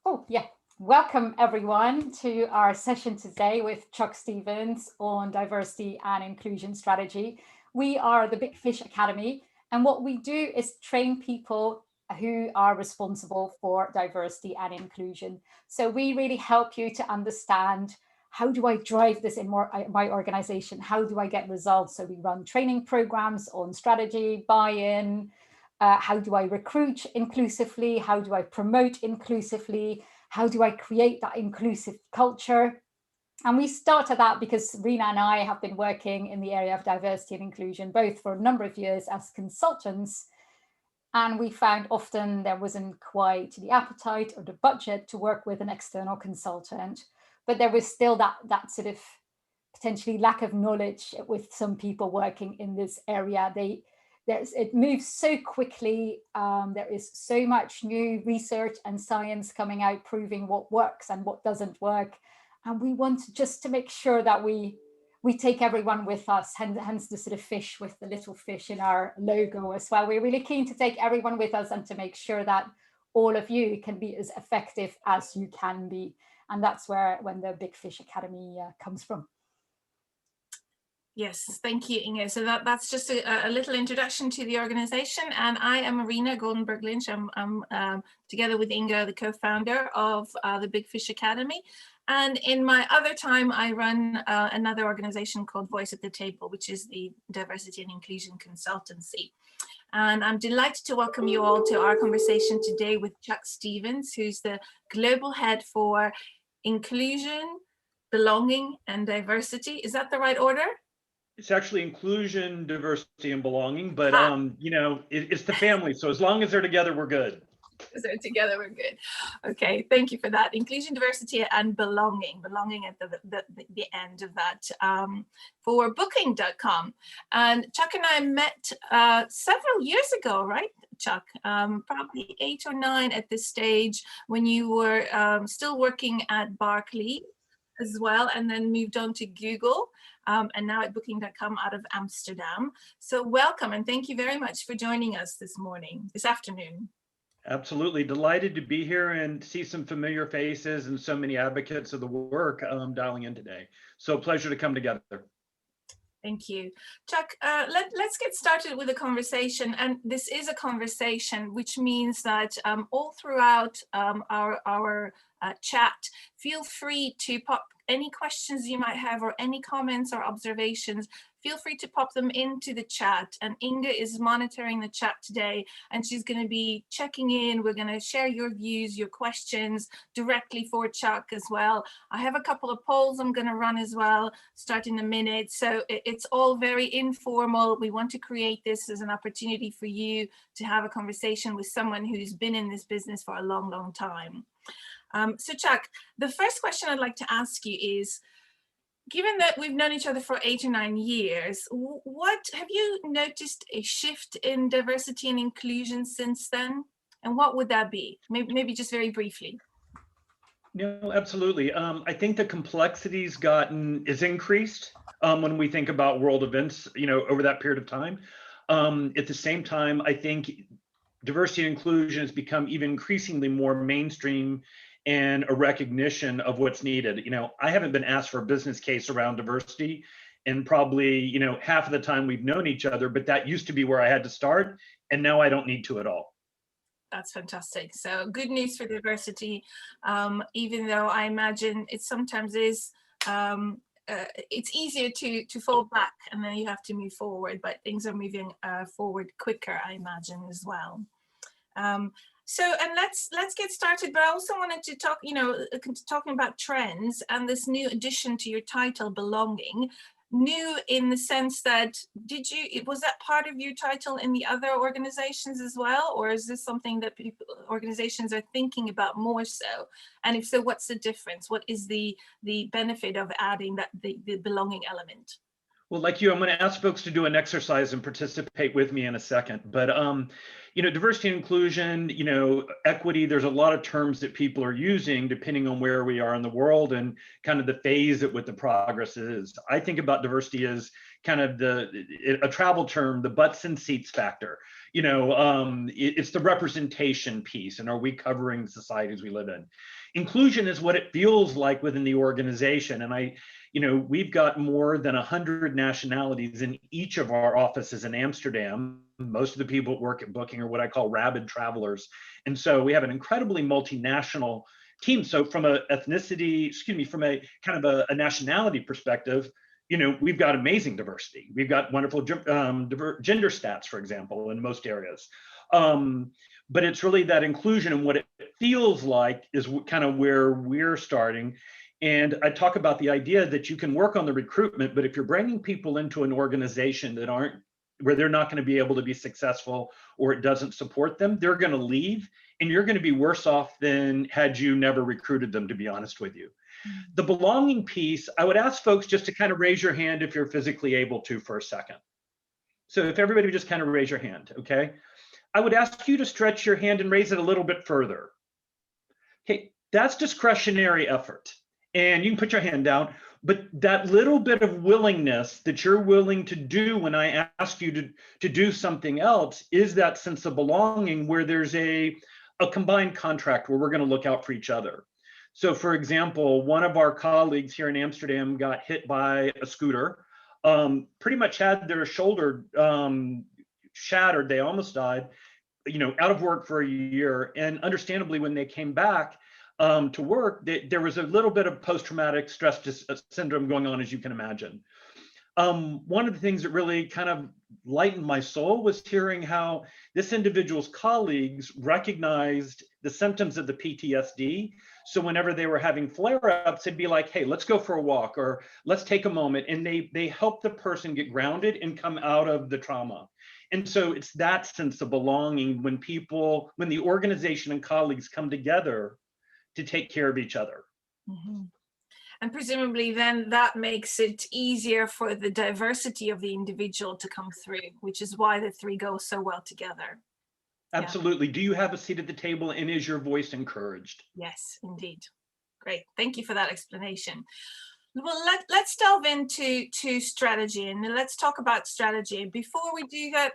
Oh, yeah. Welcome, everyone, to our session today with Chuck Stevens on diversity and inclusion strategy. We are the Big Fish Academy, and what we do is train people who are responsible for diversity and inclusion. So we really help you to understand, how do I drive this in my organization? How do I get results? So we run training programs on strategy, buy-in. How do I recruit inclusively? How do I promote inclusively? How do I create that inclusive culture? And we started that because Rena and I have been working in the area of diversity and inclusion, both for a number of years as consultants. And we found often there wasn't quite the appetite or the budget to work with an external consultant, but there was still that sort of potentially lack of knowledge with some people working in this area. It moves so quickly. There is so much new research and science coming out proving what works and what doesn't work. And we want just to make sure that we take everyone with us, hence the sort of fish with the little fish in our logo as well. We're really keen to take everyone with us and to make sure that all of you can be as effective as you can be. And that's when the Big Fish Academy comes from. Yes, thank you, Inge. So that's just a little introduction to the organization. And I am Marina Goldenberg-Lynch. I'm together with Inge, the co-founder of the Big Fish Academy. And in my other time, I run another organization called Voice at the Table, which is the diversity and inclusion consultancy. And I'm delighted to welcome you all to our conversation today with Chuck Stevens, who's the global head for inclusion, belonging, and diversity. Is that the right order? It's actually inclusion, diversity, and belonging, but it's the family. So as long as they're together, we're good. As they're together, we're good. Okay, thank you for that. Inclusion, diversity, and belonging at the end of that for Booking.com. And Chuck and I met several years ago, right, Chuck? Probably 8 or 9 at this stage when you were still working at Barclays as well, and then moved on to Google. And now at Booking.com out of Amsterdam. So welcome and thank you very much for joining us this afternoon. Absolutely. Delighted to be here and see some familiar faces and so many advocates of the work dialing in today. So pleasure to come together. Thank you. Chuck, let's get started with a conversation. And this is a conversation, which means that all throughout our chat, feel free to pop any questions you might have or any comments or observations. Feel free to pop them into the chat. And Inge is monitoring the chat today, and she's going to be checking in. We're going to share your views, your questions directly for Chuck as well. I have a couple of polls I'm going to run as well, start in a minute. So it's all very informal. We want to create this as an opportunity for you to have a conversation with someone who's been in this business for a long, long time. So Chuck, the first question I'd like to ask you is, given that we've known each other for 8 or 9 years, what have you noticed a shift in diversity and inclusion since then? And what would that be? Maybe just very briefly. No, absolutely. I think the complexity's is increased when we think about world events, over that period of time. At the same time, I think diversity and inclusion has become even increasingly more mainstream and a recognition of what's needed. I haven't been asked for a business case around diversity in probably, half of the time we've known each other, but that used to be where I had to start. And now I don't need to at all. That's fantastic. So good news for diversity, even though I imagine it sometimes is, it's easier to fall back and then you have to move forward, but things are moving forward quicker, I imagine, as well. So, and let's get started, but I also wanted to talk, talking about trends and this new addition to your title, belonging. New in the sense that, was that part of your title in the other organizations as well? Or is this something that organizations are thinking about more so? And if so, what's the difference? What is the benefit of adding the belonging element? Well, like you, I'm going to ask folks to do an exercise and participate with me in a second. But, diversity and inclusion, equity, there's a lot of terms that people are using depending on where we are in the world and kind of the phase at what the progress is. I think about diversity as kind of a travel term, the butts and seats factor. It's the representation piece, and are we covering the societies we live in? Inclusion is what it feels like within the organization, and we've got more than 100 nationalities in each of our offices in Amsterdam. Most of the people that work at Booking are what I call rabid travelers, and so we have an incredibly multinational team. So from a kind of a nationality perspective, we've got amazing diversity. We've got wonderful gender stats, for example, in most areas. But it's really that inclusion, and what it feels like is kind of where we're starting. And I talk about the idea that you can work on the recruitment, but if you're bringing people into an organization where they're not going to be able to be successful, or it doesn't support them, they're going to leave, and you're going to be worse off than had you never recruited them, to be honest with you. The belonging piece, I would ask folks just to kind of raise your hand if you're physically able to for a second. So if everybody would just kind of raise your hand, okay? I would ask you to stretch your hand and raise it a little bit further. Okay, that's discretionary effort. And you can put your hand down, but that little bit of willingness that you're willing to do when I ask you to do something else is that sense of belonging, where there's a combined contract where we're going to look out for each other. So for example, one of our colleagues here in Amsterdam got hit by a scooter, pretty much had their shoulder shattered. They almost died, out of work for a year. And understandably, when they came back to work, there was a little bit of post-traumatic stress syndrome going on, as you can imagine. One of the things that really kind of lightened my soul was hearing how this individual's colleagues recognized the symptoms of the PTSD. So whenever they were having flare-ups, they'd be like, hey, let's go for a walk, or let's take a moment. And they help the person get grounded and come out of the trauma. And so it's that sense of belonging when the organization and colleagues come together to take care of each other. Mm-hmm. And presumably then that makes it easier for the diversity of the individual to come through, which is why the three go so well together. Absolutely. Yeah. Do you have a seat at the table, and is your voice encouraged? Yes, indeed. Great. Thank you for that explanation. Well, let's delve into strategy, and let's talk about strategy. Before we do that,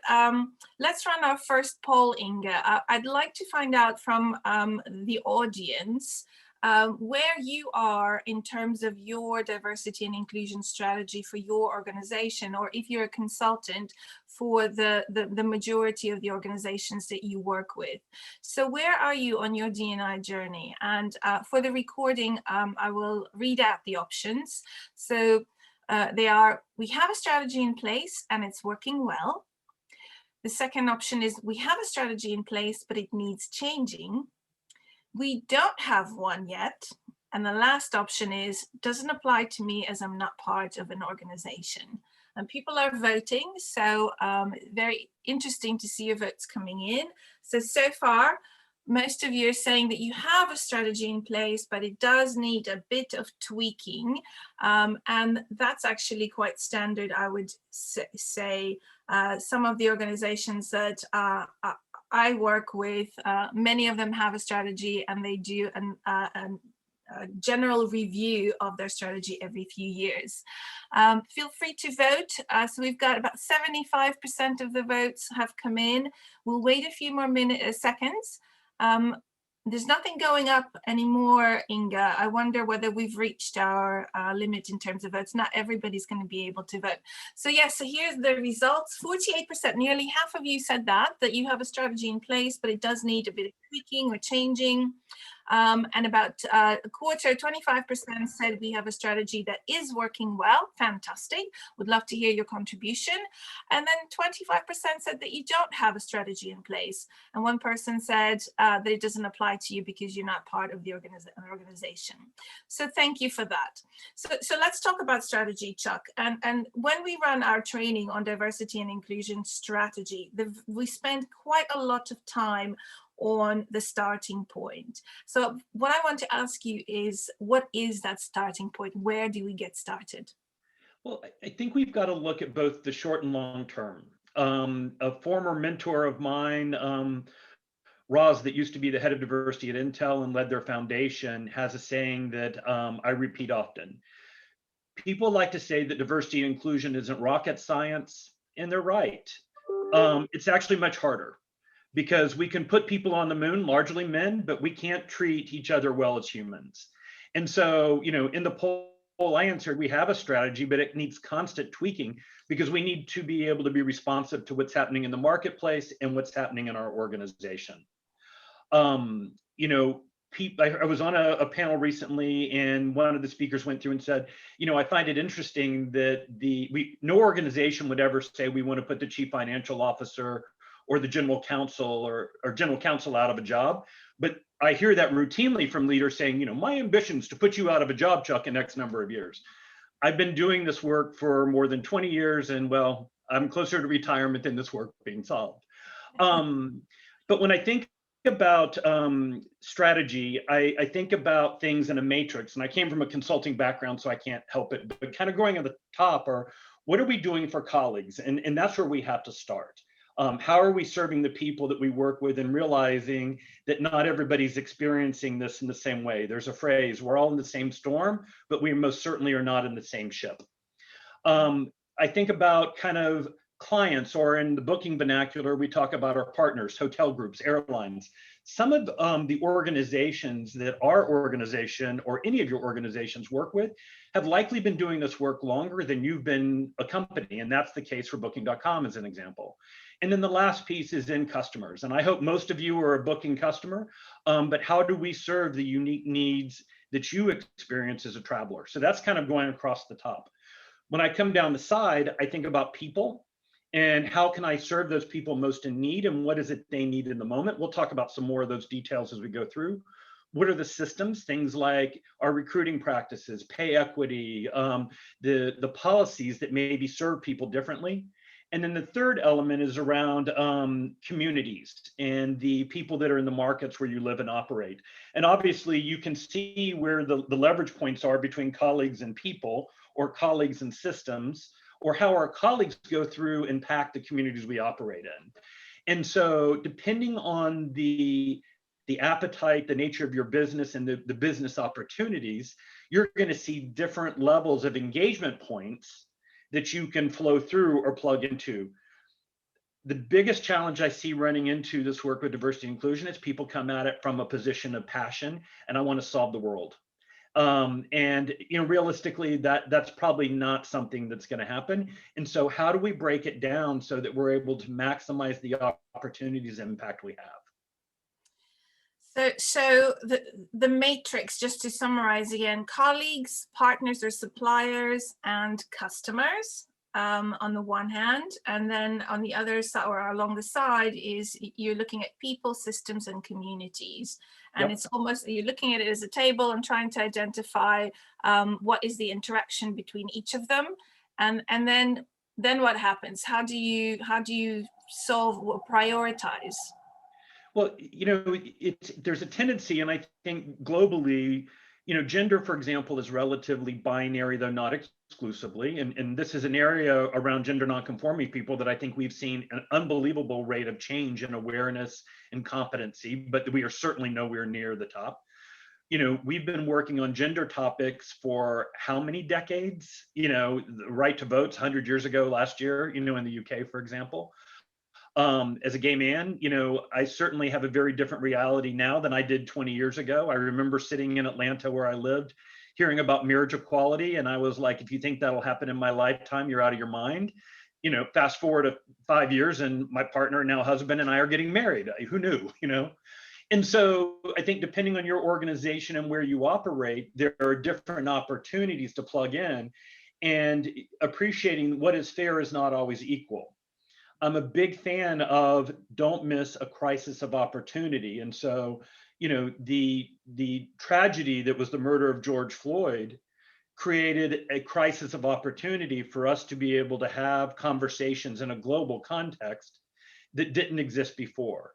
let's run our first poll, Inga. I'd like to find out from the audience where you are in terms of your diversity and inclusion strategy for your organization, or if you're a consultant for the majority of the organizations that you work with. So where are you on your D&I journey? And for the recording, I will read out the options. So they are: we have a strategy in place and it's working well. The second option is: we have a strategy in place, but it needs changing. We don't have one yet. And the last option is: doesn't apply to me as I'm not part of an organization. And people are voting, so very interesting to see your votes coming in. So far, most of you are saying that you have a strategy in place, but it does need a bit of tweaking. And that's actually quite standard, I would say. Some of the organizations that I work with, many of them have a strategy, and they do a general review of their strategy every few years. Feel free to vote. So we've got about 75% of the votes have come in. We'll wait a few more seconds. There's nothing going up anymore, Inga. I wonder whether we've reached our limit in terms of votes. Not everybody's going to be able to vote. So yes, so here's the results. 48%, nearly half of you said that you have a strategy in place, but it does need a bit of tweaking or changing. And about a quarter, 25% said we have a strategy that is working well. Fantastic. Would love to hear your contribution. And then 25% said that you don't have a strategy in place. And one person said that it doesn't apply to you because you're not part of the organization. So thank you for that. So let's talk about strategy, Chuck. And when we run our training on diversity and inclusion strategy, we spend quite a lot of time on the starting point. So what I want to ask you is, what is that starting point? Where do we get started? Well, I think we've got to look at both the short and long term. A former mentor of mine, Roz, that used to be the head of diversity at Intel and led their foundation, has a saying that I repeat often. people like to say that diversity and inclusion isn't rocket science, and they're right. It's actually much harder because we can put people on the moon, largely men, but we can't treat each other well as humans. And so, in the poll I answered, we have a strategy, but it needs constant tweaking because we need to be able to be responsive to what's happening in the marketplace and what's happening in our organization. I was on a panel recently, and one of the speakers went through and said, I find it interesting that no organization would ever say we want to put the chief financial officer or the general counsel or general counsel out of a job. But I hear that routinely from leaders saying, my ambition is to put you out of a job, Chuck, in X number of years. I've been doing this work for more than 20 years, and well, I'm closer to retirement than this work being solved. But when I think about strategy, I think about things in a matrix, and I came from a consulting background, so I can't help it, but kind of going at the top are, what are we doing for colleagues? And that's where we have to start. How are we serving the people that we work with and realizing that not everybody's experiencing this in the same way? There's a phrase, we're all in the same storm, but we most certainly are not in the same ship. I think about kind of clients, or in the booking vernacular, we talk about our partners, hotel groups, airlines. Some of the organizations that our organization or any of your organizations work with have likely been doing this work longer than you've been a company. And that's the case for Booking.com as an example. And then the last piece is in customers. And I hope most of you are a Booking customer, but how do we serve the unique needs that you experience as a traveler? So that's kind of going across the top. When I come down the side, I think about people and how can I serve those people most in need, and what is it they need in the moment? We'll talk about some more of those details as we go through. What are the systems? Things like our recruiting practices, pay equity, the policies that maybe serve people differently. And then the third element is around communities and the people that are in the markets where you live and operate. And obviously you can see where the leverage points are between colleagues and people, or colleagues and systems, or how our colleagues go through and impact the communities we operate in. And so depending on the appetite, the nature of your business, and the business opportunities, you're going to see different levels of engagement points that you can flow through or plug into. The biggest challenge I see running into this work with diversity and inclusion is people come at it from a position of passion, and I want to solve the world. And realistically, that's probably not something that's going to happen. And so how do we break it down so that we're able to maximize the opportunities and impact we have? So the matrix, just to summarize again: colleagues, partners or suppliers, and customers on the one hand, and then on the other side, or along the side, is you're looking at people, systems, and communities. And It's almost, you're looking at it as a table and trying to identify what is the interaction between each of them, and then what happens? How do you solve or prioritize? Well, there's a tendency, and I think globally, gender, for example, is relatively binary, though not exclusively. And this is an area around gender nonconforming people that I think we've seen an unbelievable rate of change in awareness and competency, but we are certainly nowhere near the top. We've been working on gender topics for how many decades? The right to vote 100 years ago last year, in the UK, for example. As a gay man, I certainly have a very different reality now than I did 20 years ago. I remember sitting in Atlanta where I lived, hearing about marriage equality. And I was like, if you think that'll happen in my lifetime, you're out of your mind. Fast forward to 5 years and my partner, now husband, and I are getting married. Who knew, And so I think depending on your organization and where you operate, there are different opportunities to plug in, and appreciating what is fair is not always equal. I'm a big fan of don't miss a crisis of opportunity. And so, the tragedy that was the murder of George Floyd created a crisis of opportunity for us to be able to have conversations in a global context that didn't exist before.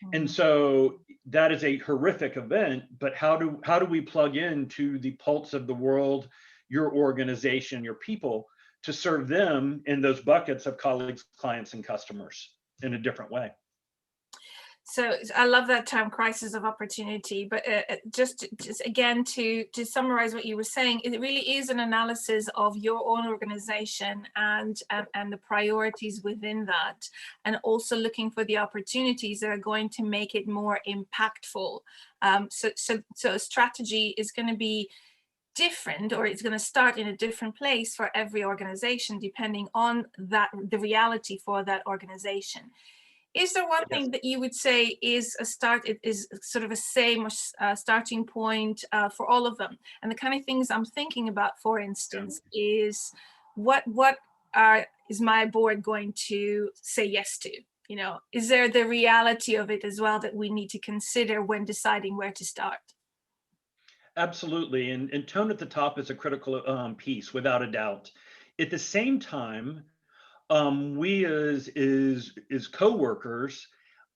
Mm-hmm. And so that is a horrific event, but how do we plug into the pulse of the world, your organization, your people, to serve them in those buckets of colleagues, clients, and customers in a different way? So I love that term, crisis of opportunity. But just again, to summarize what you were saying, it really is an analysis of your own organization and the priorities within that, and also looking for the opportunities that are going to make it more impactful. So a strategy is going to be different, or it's going to start in a different place for every organization, depending on the reality for that organization. Is there one thing that you would say is is sort of a same starting point for all of them? And the kind of things I'm thinking about, for instance, is what is my board going to say yes to? You know, is there the reality of it as well that we need to consider when deciding where to start? Absolutely. And tone at the top is a critical piece, without a doubt. At the same time, we as co-workers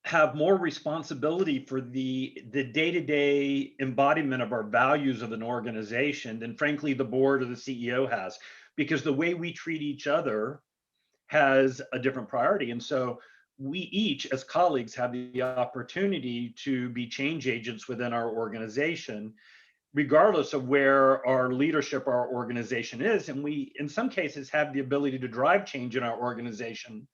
have more responsibility for the day-to-day embodiment of our values of an organization than frankly the board or the CEO has, because the way we treat each other has a different priority. And so we each as colleagues have the opportunity to be change agents within our organization, regardless of where our leadership, our organization is. And we, in some cases, have the ability to drive change in our organizations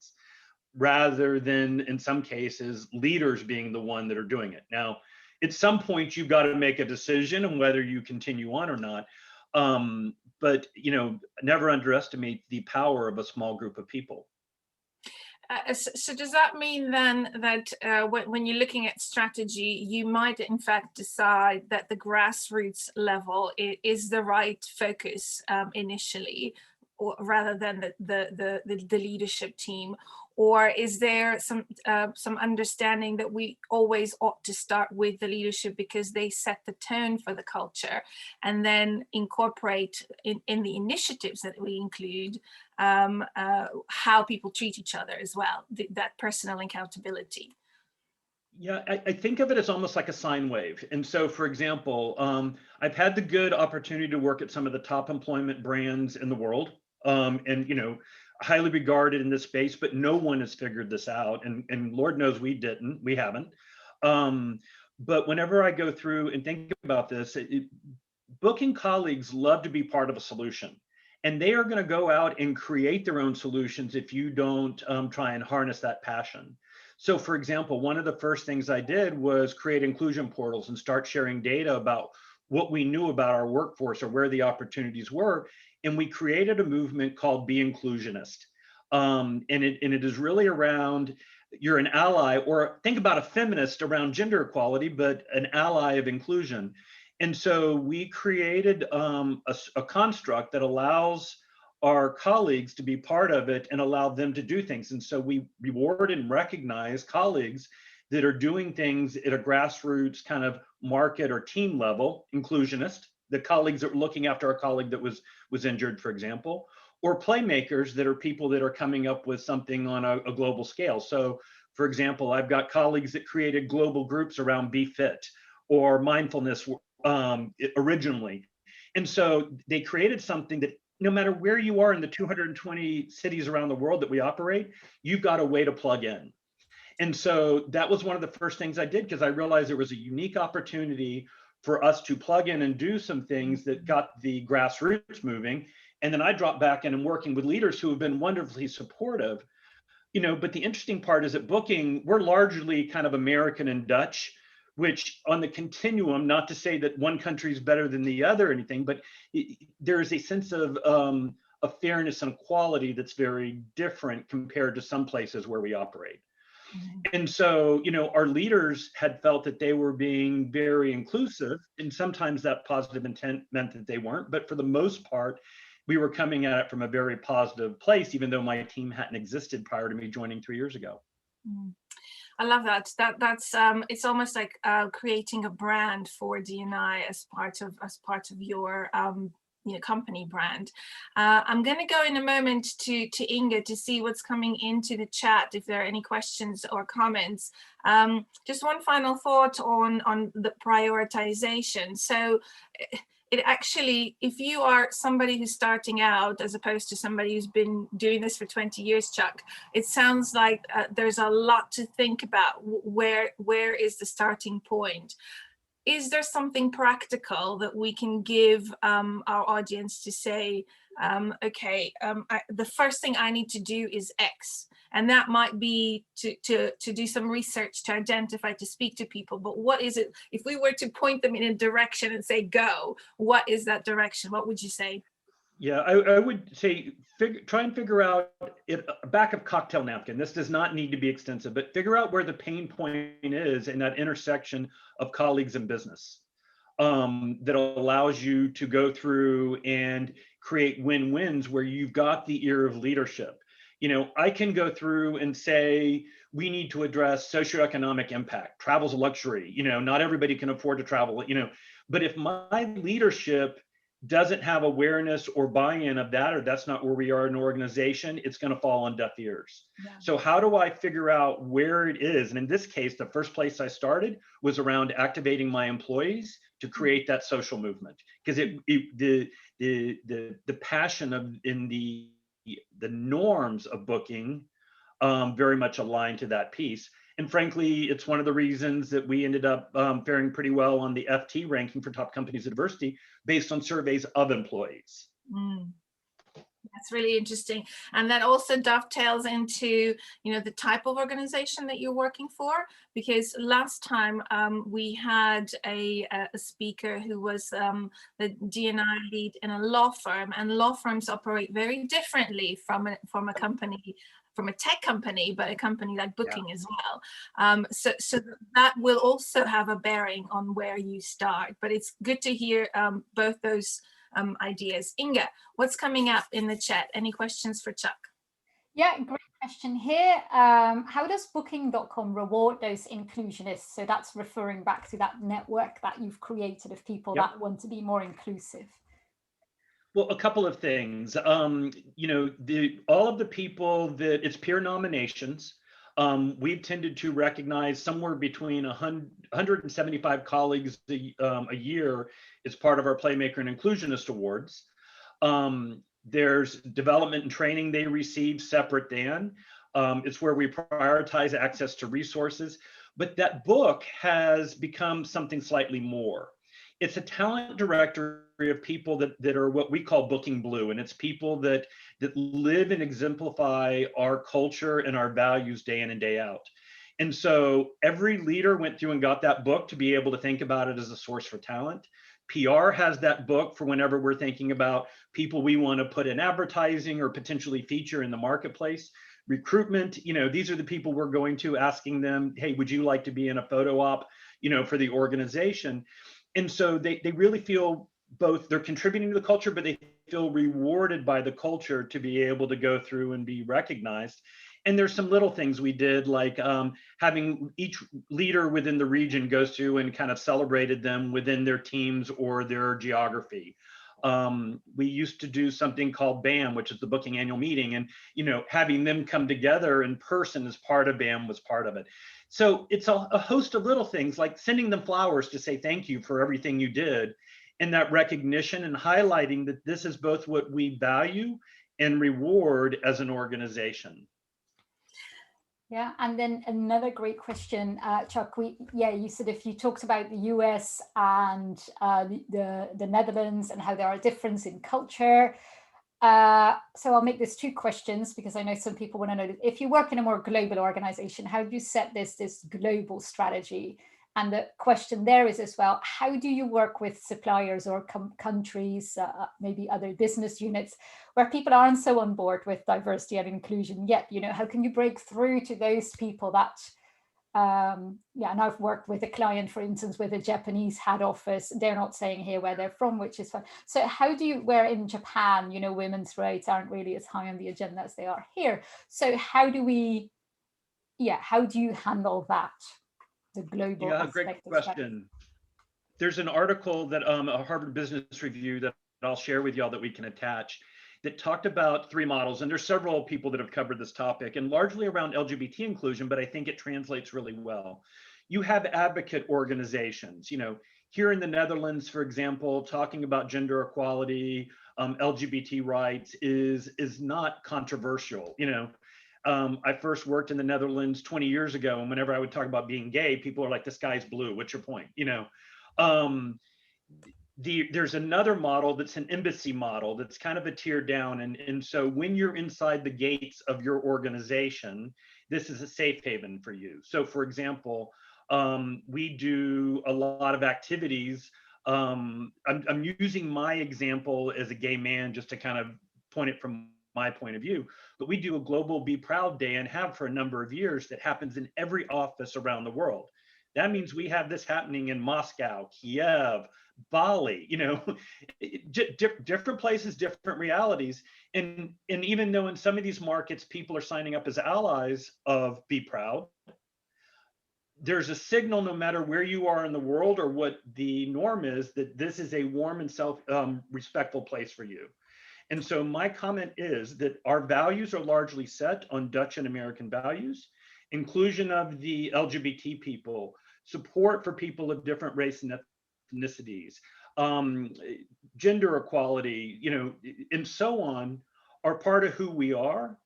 rather than, in some cases, leaders being the one that are doing it. Now, at some point, you've got to make a decision on whether you continue on or not. But, never underestimate the power of a small group of people. So does that mean then that when you're looking at strategy, you might in fact decide that the grassroots level is the right focus initially, or rather than the leadership team? Or is there some understanding that we always ought to start with the leadership because they set the tone for the culture, and then incorporate in the initiatives that we include how people treat each other as well, that personal accountability? Yeah, I think of it as almost like a sine wave. And so, for example, I've had the good opportunity to work at some of the top employment brands in the world, and highly regarded in this space, but no one has figured this out. And Lord knows we haven't. But whenever I go through and think about this, booking colleagues love to be part of a solution. And they are going to go out and create their own solutions if you don't try and harness that passion. So, for example, one of the first things I did was create inclusion portals and start sharing data about what we knew about our workforce or where the opportunities were. And we created a movement called Be Inclusionist. And it is really around, you're an ally, or think about a feminist around gender equality, but an ally of inclusion. And so we created a construct that allows our colleagues to be part of it and allow them to do things. And so we reward and recognize colleagues that are doing things at a grassroots kind of market or team level, inclusionist, the colleagues that were looking after a colleague that was injured, for example, or playmakers that are people that are coming up with something on a global scale. So, for example, I've got colleagues that created global groups around Be Fit or mindfulness originally. And so they created something that no matter where you are in the 220 cities around the world that we operate, you've got a way to plug in. And so that was one of the first things I did, because I realized there was a unique opportunity for us to plug in and do some things that got the grassroots moving. And then I dropped back in and working with leaders who have been wonderfully supportive. But the interesting part is at Booking, we're largely kind of American and Dutch, which on the continuum, not to say that one country is better than the other or anything, but there is a sense of fairness and equality that's very different compared to some places where we operate. Mm-hmm. And so, our leaders had felt that they were being very inclusive, and sometimes that positive intent meant that they weren't, but for the most part, we were coming at it from a very positive place, even though my team hadn't existed prior to me joining 3 years ago. Mm-hmm. I love that. That's it's almost like creating a brand for D&I as part of your company brand. I'm going to go in a moment to Inga to see what's coming into the chat, if there are any questions or comments. Just one final thought on the prioritization. So it actually, if you are somebody who's starting out as opposed to somebody who's been doing this for 20 years, Chuck, it sounds like there's a lot to think about. Where is the starting point? Is there something practical that we can give our audience to say, the first thing I need to do is X? And that might be to do some research, to identify, to speak to people. But what is it? If we were to point them in a direction and say, go, what is that direction? What would you say? Yeah, I would say try and figure out it back of cocktail napkin. This does not need to be extensive, but figure out where the pain point is in that intersection of colleagues and business that allows you to go through and create win-wins where you've got the ear of leadership. I can go through and say, we need to address socioeconomic impact. Travel's a luxury. Not everybody can afford to travel, but if my leadership doesn't have awareness or buy-in of that, or that's not where we are in an organization, it's going to fall on deaf ears. Yeah. So how do I figure out where it is? And in this case, the first place I started was around activating my employees to create that social movement, because the passion in the norms of booking very much aligned to that piece. And frankly, it's one of the reasons that we ended up faring pretty well on the FT ranking for top companies at diversity based on surveys of employees. That's really interesting. And that also dovetails into, the type of organization that you're working for, because last time we had a speaker who was the D&I lead in a law firm, and law firms operate very differently from a company, from a tech company, but a company like Booking as well. So that will also have a bearing on where you start. But it's good to hear both those ideas. Inga, what's coming up in the chat? Any questions for Chuck? Yeah, great question here. How does Booking.com reward those inclusionists? So that's referring back to that network that you've created of people that want to be more inclusive. Well, a couple of things. All of the people that it's peer nominations. We've tended to recognize somewhere between 175 colleagues a year as part of our Playmaker and Inclusionist Awards. There's development and training they receive separate than. It's where we prioritize access to resources. But that book has become something slightly more. It's a talent directory of people that are what we call Booking Blue, and it's people that live and exemplify our culture and our values day in and day out. And so every leader went through and got that book to be able to think about it as a source for talent. PR has that book for whenever we're thinking about people we want to put in advertising or potentially feature in the marketplace. Recruitment, these are the people we're going to, asking them, hey, would you like to be in a photo op, for the organization? And so they really feel both they're contributing to the culture, but they feel rewarded by the culture to be able to go through and be recognized. And there's some little things we did, like having each leader within the region goes through and kind of celebrated them within their teams or their geography. We used to do something called BAM, which is the Booking Annual Meeting, and having them come together in person as part of BAM was part of it. So it's a host of little things, like sending them flowers to say thank you for everything you did, and that recognition and highlighting that this is both what we value and reward as an organization. Yeah, and then another great question, Chuck. You said if you talked about the US and the Netherlands and how there are differences in culture. So I'll make this two questions because I know some people want to know, if you work in a more global organization, how do you set this global strategy? And the question there is as well, how do you work with suppliers or countries, maybe other business units, where people aren't so on board with diversity and inclusion yet? How can you break through to those people that, and I've worked with a client, for instance, with a Japanese head office. They're not saying here where they're from, which is fine. So how do you, where in Japan, women's rights aren't really as high on the agenda as they are here. So how do you handle that? The global great question. There's an article that a Harvard Business Review that I'll share with y'all that we can attach that talked about three models, and there's several people that have covered this topic, and largely around LGBT inclusion, but I think it translates really well. you have advocate organizations, here in the Netherlands, for example, talking about gender equality, LGBT rights is not controversial. I first worked in the Netherlands 20 years ago, and whenever I would talk about being gay, people are like, "The sky's blue. What's your point?" There's another model that's an embassy model that's kind of a tier down, and so when you're inside the gates of your organization, this is a safe haven for you. So, for example, we do a lot of activities. I'm using my example as a gay man just to kind of point it from my point of view, but we do a global Be Proud Day and have for a number of years that happens in every office around the world. That means we have this happening in Moscow, Kiev, Bali, different places, different realities. And even though in some of these markets, people are signing up as allies of Be Proud, there's a signal no matter where you are in the world or what the norm is, that this is a warm and respectful place for you. And so my comment is that our values are largely set on Dutch and American values, inclusion of the LGBT people, support for people of different race and ethnicities, gender equality, and so on, are part of who we are.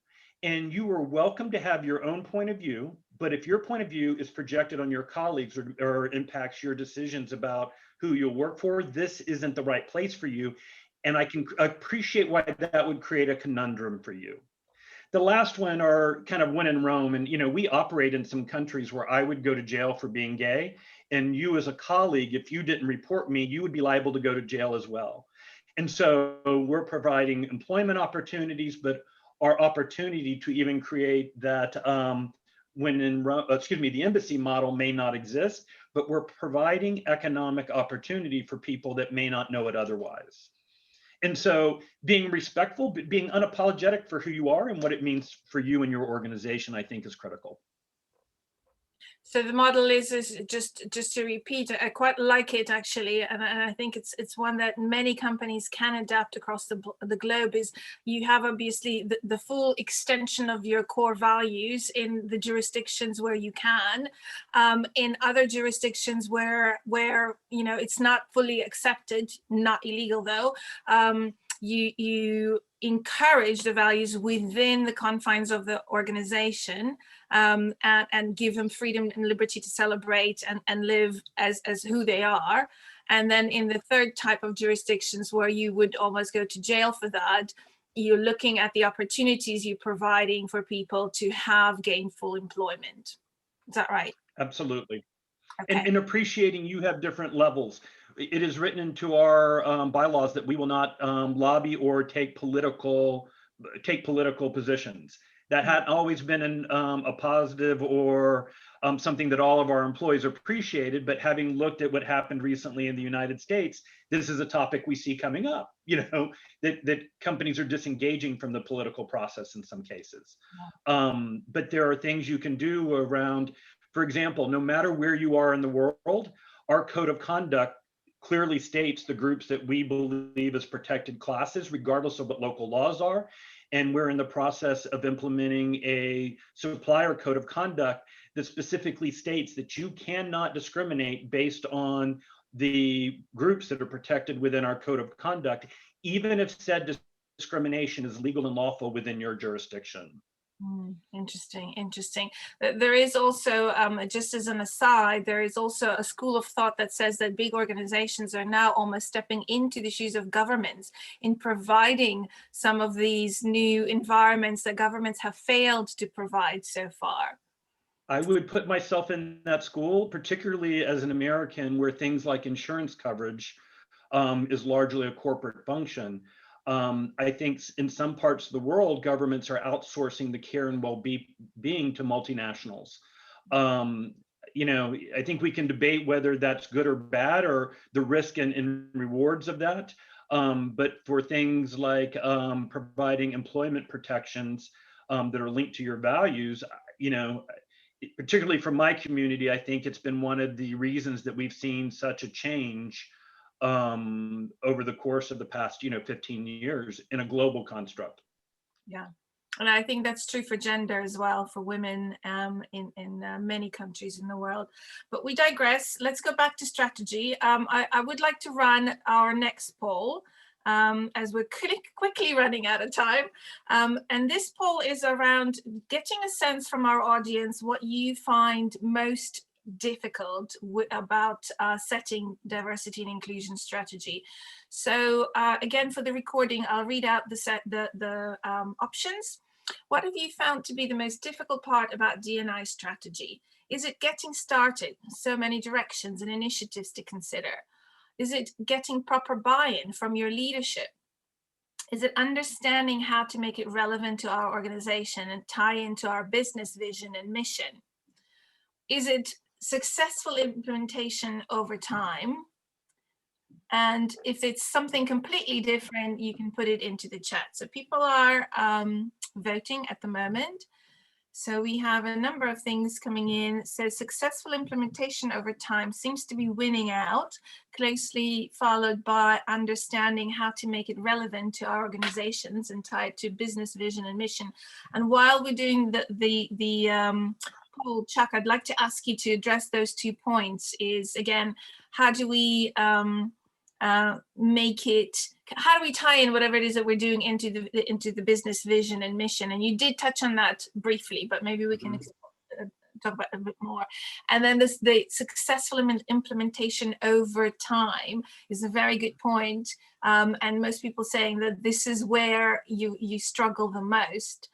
And you are welcome to have your own point of view, but if your point of view is projected on your colleagues or impacts your decisions about who you'll work for, this isn't the right place for you. And I can appreciate why that would create a conundrum for you. The last one are kind of when in Rome. And, we operate in some countries where I would go to jail for being gay. And you as a colleague, if you didn't report me, you would be liable to go to jail as well. And so we're providing employment opportunities, but our opportunity to even create that when in Rome, the embassy model may not exist, but we're providing economic opportunity for people that may not know it otherwise. And so being respectful, but being unapologetic for who you are and what it means for you and your organization, I think is critical. So the model is just to repeat, I quite like it actually, and I think it's one that many companies can adapt across the globe. Is you have obviously the full extension of your core values in the jurisdictions where you can, in other jurisdictions where it's not fully accepted, not illegal though. You encourage the values within the confines of the organization, and give them freedom and liberty to celebrate and live as who they are. And then in the third type of jurisdictions where you would almost go to jail for that, you're looking at the opportunities you're providing for people to have gainful employment. Is that right? Absolutely. Okay. And appreciating you have different levels. It is written into our bylaws that we will not lobby or take political positions. That had always been a positive or something that all of our employees appreciated. But having looked at what happened recently in the United States, this is a topic we see coming up, that companies are disengaging from the political process in some cases. But there are things you can do around, for example, no matter where you are in the world, our code of conduct clearly states the groups that we believe as protected classes, regardless of what local laws are. And we're in the process of implementing a supplier code of conduct that specifically states that you cannot discriminate based on the groups that are protected within our code of conduct, even if said discrimination is legal and lawful within your jurisdiction. Interesting. There is also, just as an aside, there is also a school of thought that says that big organizations are now almost stepping into the shoes of governments in providing some of these new environments that governments have failed to provide so far. I would put myself in that school, particularly as an American, where things like insurance coverage is largely a corporate function. I think in some parts of the world, governments are outsourcing the care and well-being to multinationals. I think we can debate whether that's good or bad or the risk and rewards of that. But for things like providing employment protections that are linked to your values, particularly from my community, I think it's been one of the reasons that we've seen such a change over the course of the past 15 years in a global construct. Yeah, And I think that's true for gender as well, for women in many countries in the world. But we digress. Let's go back to strategy. I would like to run our next poll, as we're quickly running out of time. And this poll is around getting a sense from our audience what you find most difficult about setting diversity and inclusion strategy. So again, for the recording, I'll read out the options. What have you found to be the most difficult part about D&I strategy? Is it getting started? So many directions and initiatives to consider. Is it getting proper buy-in from your leadership? Is it understanding how to make it relevant to our organization and tie into our business vision and mission? Is it successful implementation over time? And if it's something completely different, you can put it into the chat. So people are voting at the moment. So we have a number of things coming in. So successful implementation over time seems to be winning out, closely followed by understanding how to make it relevant to our organizations and tie it to business vision and mission. And while we're doing the poll, Chuck, I'd like to ask you to address those 2 points. Is again, how do we make it, how do we tie in whatever it is that we're doing into the business vision and mission? And you did touch on that briefly, but maybe we can talk about it a bit more. And then the successful implementation over time is a very good point. And most people saying that this is where you struggle the most.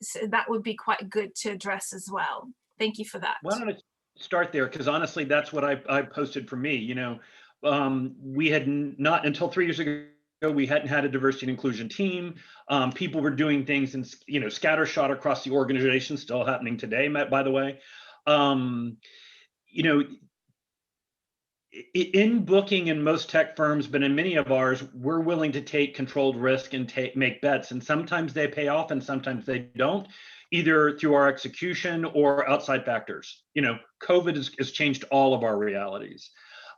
So that would be quite good to address as well. Thank you for that. Why don't I start there? Because honestly, that's what I posted for me. You know, we had not until 3 years ago, we hadn't had a diversity and inclusion team. People were doing things and, you know, scattershot across the organization, still happening today, by the way. You know, in booking in most tech firms, but in many of ours, we're willing to take controlled risk and make bets. And sometimes they pay off and sometimes they don't, either through our execution or outside factors. You know, COVID has changed all of our realities.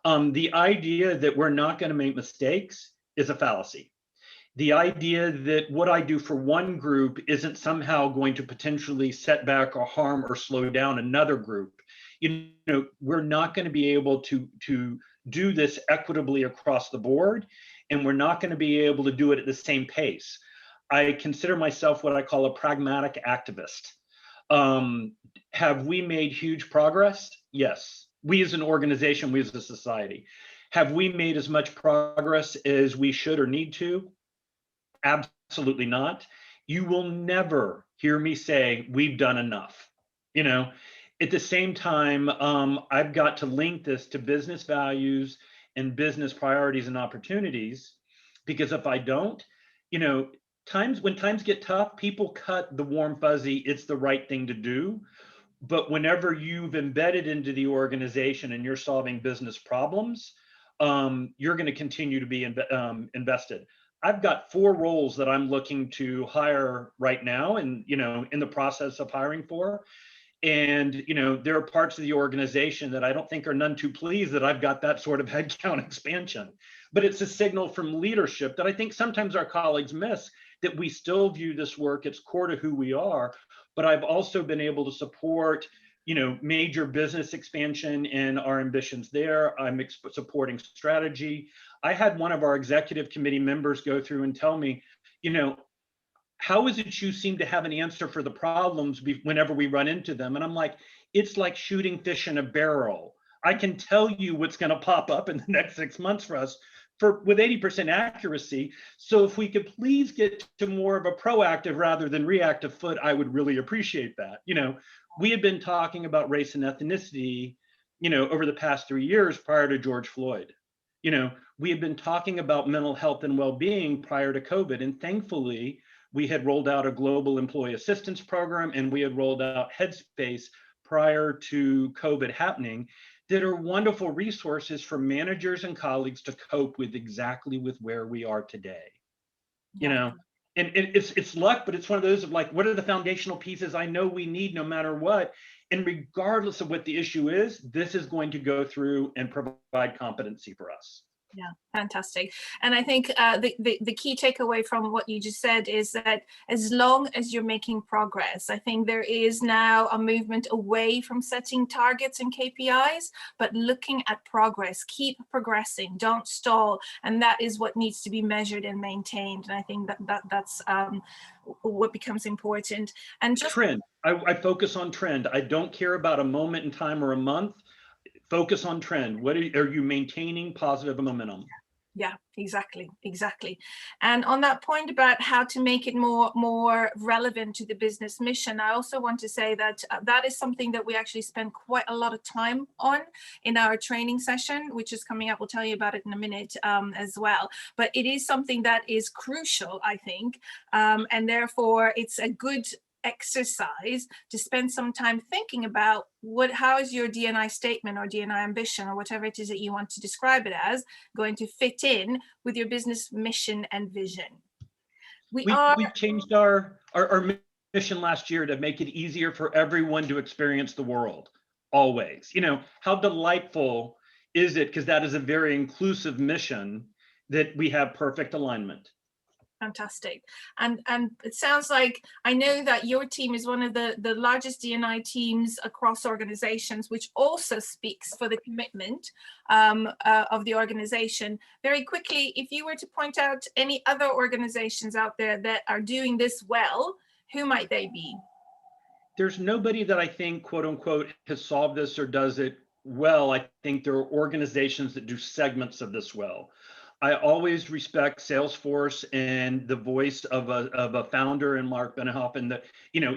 The idea that we're not going to make mistakes is a fallacy. The idea that what I do for one group isn't somehow going to potentially set back or harm or slow down another group. You know, we're not going to be able to do this equitably across the board, and we're not going to be able to do it at the same pace. I consider myself what I call a pragmatic activist. Have we made huge progress? Yes. We as an organization, we as a society. Have we made as much progress as we should or need to? Absolutely not. You will never hear me say we've done enough. You know, at the same time, I've got to link this to business values and business priorities and opportunities, because if I don't, you know, when times get tough, people cut the warm fuzzy, it's the right thing to do. But whenever you've embedded into the organization and you're solving business problems, you're going to continue to be invested. I've got 4 roles that I'm looking to hire right now, and you know, in the process of hiring for. And you know, there are parts of the organization that I don't think are none too pleased that I've got that sort of headcount expansion. But it's a signal from leadership that I think sometimes our colleagues miss, that we still view this work, it's core to who we are. But I've also been able to support, you know, major business expansion and our ambitions there. I'm supporting strategy. I had one of our executive committee members go through and tell me, you know, how is it you seem to have an answer for the problems whenever we run into them? And I'm like, it's like shooting fish in a barrel. I can tell you what's going to pop up in the next 6 months for us with 80% accuracy. So if we could please get to more of a proactive rather than reactive foot, I would really appreciate that. You know, we had been talking about race and ethnicity, you know, over the past 3 years prior to George Floyd. You know, we had been talking about mental health and well-being prior to COVID. And thankfully, we had rolled out a global employee assistance program, and we had rolled out Headspace prior to COVID happening, that are wonderful resources for managers and colleagues to cope with exactly with where we are today. You know, and it's luck, but it's one of those of like, what are the foundational pieces I know we need no matter what? And regardless of what the issue is, this is going to go through and provide competency for us. Yeah, fantastic. And I think the key takeaway from what you just said is that as long as you're making progress, I think there is now a movement away from setting targets and KPIs, but looking at progress, keep progressing, don't stall. And that is what needs to be measured and maintained. And I think that's what becomes important. And just trend. I focus on trend. I don't care about a moment in time or a month. Focus on trend. What are you maintaining positive momentum? Yeah, exactly. And on that point about how to make it more relevant to the business mission, I also want to say that that is something that we actually spend quite a lot of time on in our training session, which is coming up. We'll tell you about it in a minute as well. But it is something that is crucial, I think, and therefore it's a good exercise to spend some time thinking about how is your D&I statement or D&I ambition or whatever it is that you want to describe it as going to fit in with your business mission and vision. We changed our mission last year to make it easier for everyone to experience the world. Always, how delightful is it? Because that is a very inclusive mission that we have perfect alignment. Fantastic. And it sounds like, I know that your team is one of the largest D&I teams across organizations, which also speaks for the commitment of the organization. Very quickly, if you were to point out any other organizations out there that are doing this well, who might they be? There's nobody that I think, quote unquote, has solved this or does it well. I think there are organizations that do segments of this well. I always respect Salesforce and the voice of a founder and Mark Benioff, and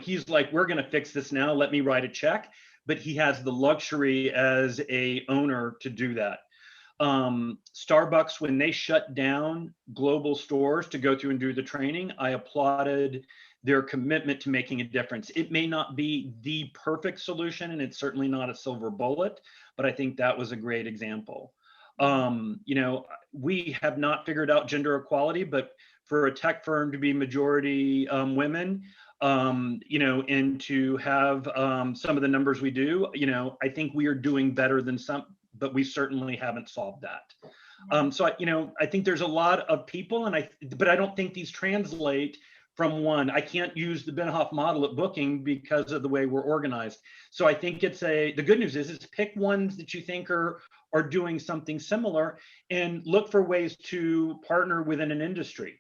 he's like, we're going to fix this now. Let me write a check. But he has the luxury as a owner to do that. Starbucks, when they shut down global stores to go through and do the training, I applauded their commitment to making a difference. It may not be the perfect solution, and it's certainly not a silver bullet, but I think that was a great example. We have not figured out gender equality, but for a tech firm to be majority women, and to have some of the numbers we do, I think we are doing better than some, but we certainly haven't solved that. So I think there's a lot of people, but I don't think these translate from one. I can't use the Benioff model at Booking because of the way we're organized. So I think the good news is pick ones that you think are doing something similar and look for ways to partner within an industry.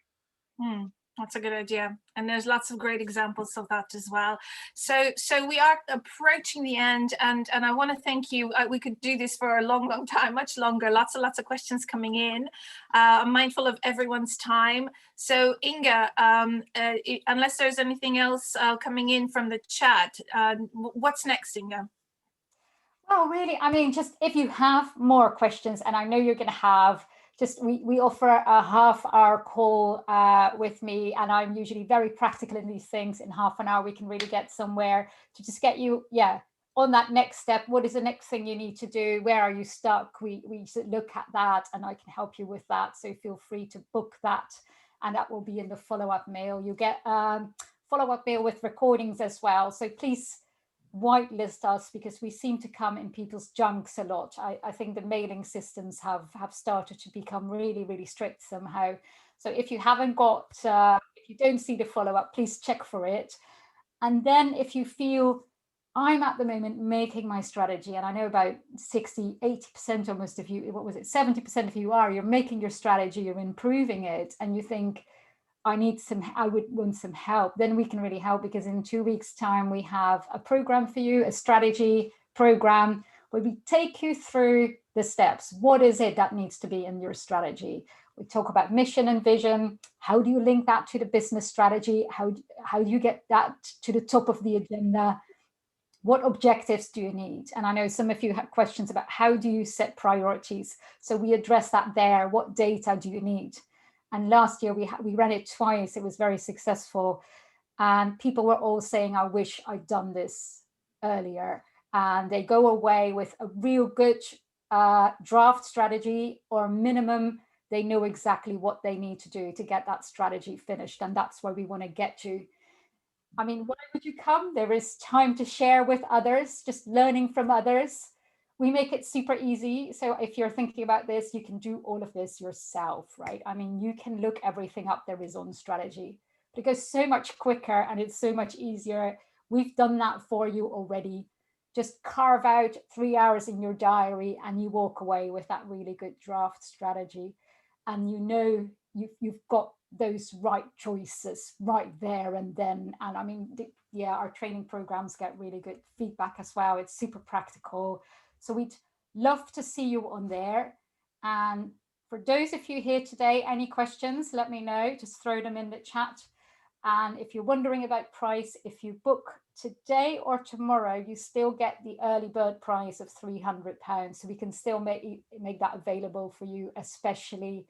That's a good idea. And there's lots of great examples of that as well. So we are approaching the end, and I want to thank you. We could do this for a long time, much longer. Lots of questions coming in. I'm mindful of everyone's time. So Inga, unless there's anything else coming in from the chat, what's next, Inga? Oh, really? I mean, just if you have more questions, and I know you're going to have, we offer a half-hour call with me, and I'm usually very practical in these things. In half an hour, we can really get somewhere to just get you, on that next step. What is the next thing you need to do? Where are you stuck? We look at that, and I can help you with that. So feel free to book that, and that will be in the follow-up mail. You get follow-up mail with recordings as well. So please whitelist us, because we seem to come in people's junks a lot. I think the mailing systems have started to become really, really strict somehow. So if you haven't got, if you don't see the follow-up, please check for it. And then if you feel, I'm at the moment making my strategy, and I know about 60, 80% almost of you, 70% of you you're making your strategy, you're improving it, and you think, I would want some help, then we can really help, because in 2 weeks' time, we have a program for you, a strategy program, where we take you through the steps. What is it that needs to be in your strategy? We talk about mission and vision. How do you link that to the business strategy? How do you get that to the top of the agenda? What objectives do you need? And I know some of you have questions about how do you set priorities? So we address that there. What data do you need? And last year we ran it twice. It was very successful. And people were all saying, I wish I'd done this earlier. And they go away with a real good draft strategy, or minimum, they know exactly what they need to do to get that strategy finished. And that's where we want to get to. I mean, why would you come? There is time to share with others, just learning from others. We make it super easy. So if you're thinking about this, you can do all of this yourself, right? I mean, you can look everything up there is on strategy, but it goes so much quicker and it's so much easier. We've done that for you already. Just carve out 3 hours in your diary and you walk away with that really good draft strategy. And you know you've got those right choices right there and then. And I mean, yeah, our training programs get really good feedback as well. It's super practical. So we'd love to see you on there. And for those of you here today, any questions, let me know. Just throw them in the chat. And if you're wondering about price, if you book today or tomorrow, you still get the early bird price of £300. So we can still make that available for you, especially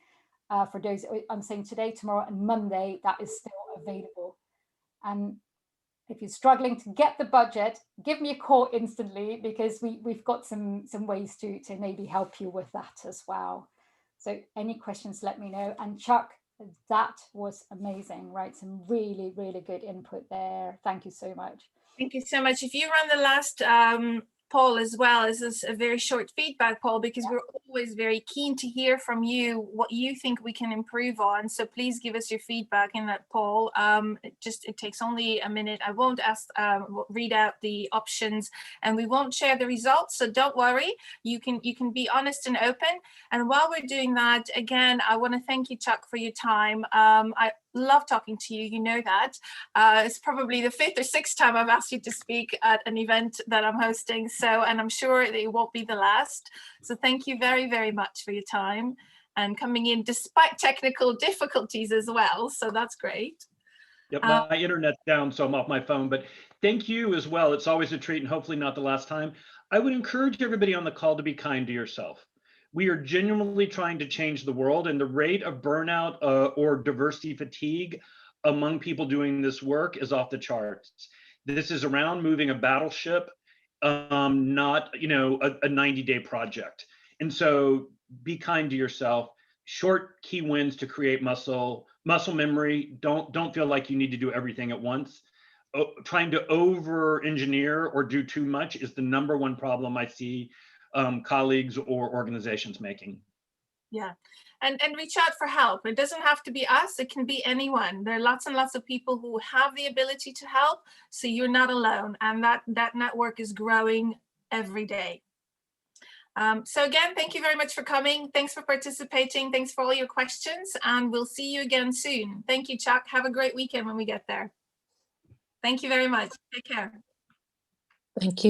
for those, I'm saying today, tomorrow and Monday, that is still available. And if you're struggling to get the budget, give me a call instantly, because we've got some ways to maybe help you with that as well. So any questions, let me know. And Chuck, that was amazing, right? Some really, really good input there. Thank you so much. Thank you so much. If you run the last poll as well, this is a very short feedback poll, because we're always very keen to hear from you what you think we can improve on. So please give us your feedback in that poll. It takes only a minute. I won't read out the options, and we won't share the results. So don't worry. You can be honest and open. And while we're doing that, again, I want to thank you, Chuck, for your time. I love talking to you, you know that. It's probably the 5th or 6th time I've asked you to speak at an event that I'm hosting, and I'm sure that it won't be the last. So thank you very, very much for your time and coming in despite technical difficulties as well, so that's great. Yep, my internet's down, so I'm off my phone, but thank you as well. It's always a treat, and hopefully not the last time. I would encourage everybody on the call to be kind to yourself. We are genuinely trying to change the world, and the rate of burnout or diversity fatigue among people doing this work is off the charts. This is around moving a battleship, not a 90-day project. And so be kind to yourself. Short key wins to create muscle memory. Don't feel like you need to do everything at once. Trying to over engineer or do too much is the #1 problem I see colleagues or organizations making. Yeah, and reach out for help. It doesn't have to be us, it can be anyone. There are lots and lots of people who have the ability to help, so you're not alone, and that network is growing every day. So again, thank you very much for coming. Thanks for participating. Thanks for all your questions, and we'll see you again soon. Thank you, Chuck. Have a great weekend when we get there. Thank you very much. Take care. Thank you.